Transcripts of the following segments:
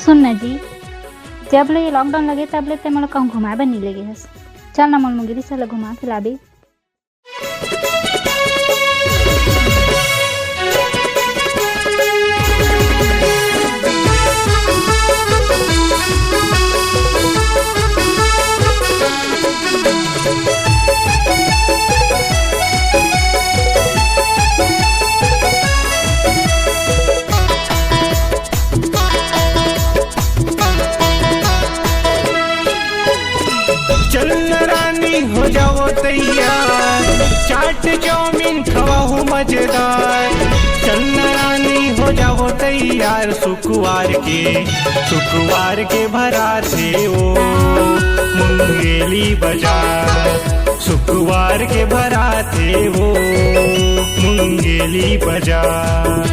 सुन ना जी, जब ले लॉकडाउन लगे तब ले ते मोला कहूँ घुमाबे नहीं लेगे हस। चल ना मोल मुंगेरी चल घुमा के लाबे। चल रानी हो जाओ तैयार, चाट चाउमीन खवाओ मजेदार। चल रानी हो जाओ तैयार, शुक्रवार के भरा थे ओ मुंगेली बाजार। शुक्रवार के भरा थे वो मुंगेली बाजार।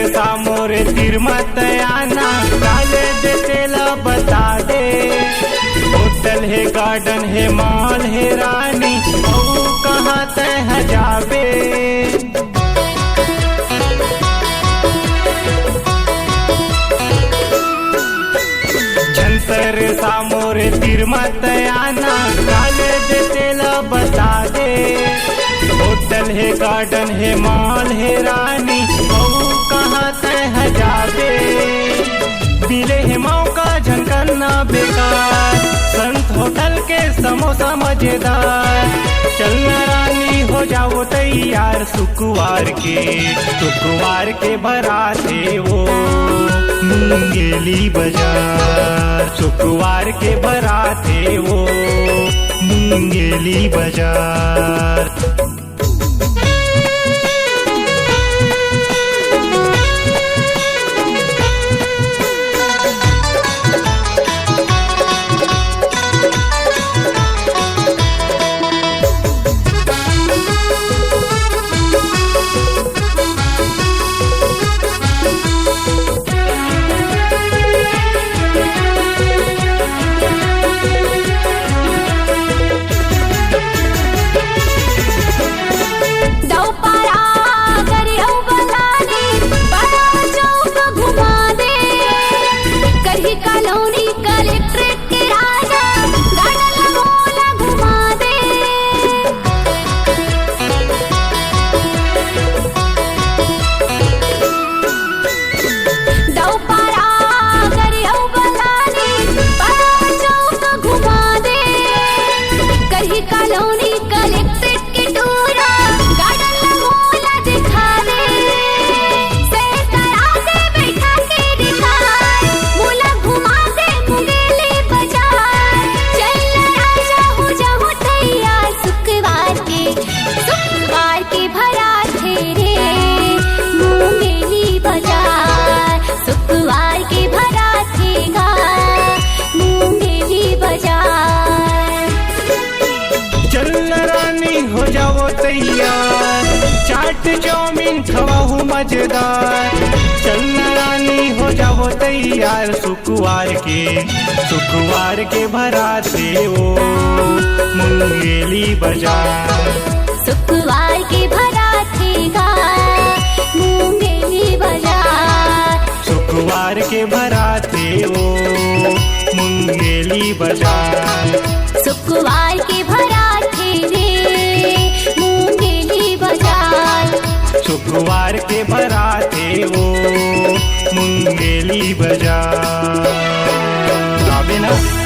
सामोरे तिरमत आना काले दे तेला बता दे। होटल है, गार्डन है, मॉल है रानी, ओ कहाँ तह जाबे। झंसर सामोरे तिरमत आना काले दे तेला बता दे। होटल है, गार्डन है, मॉल है रानी, कहाँ तह जाबे। मिले है मौका झनकना बेकार, संत होटल के समोसा मजेदार। चलना रानी हो जाओ तैयार, शुक्रवार के भरा थे वो मुंगेली बाजार। शुक्रवार के भरा थे वो मुंगेली बाजार। चाट चाउमीन खवाओ मजेदार। चलना रानी हो जाओ तैयार, शुक्रवार के भरा थे वो मुंगेली बाजार। शुक्रवार के भरा थेगा मुंगेली बाजार। शुक्रवार के भरा थे वो मुंगेली बाजार। शुक्रवार के भरा थे रे मुंगेली बाजार। शुक्रवार के भरा थे वो मुंगेली बाजार। आबे ना।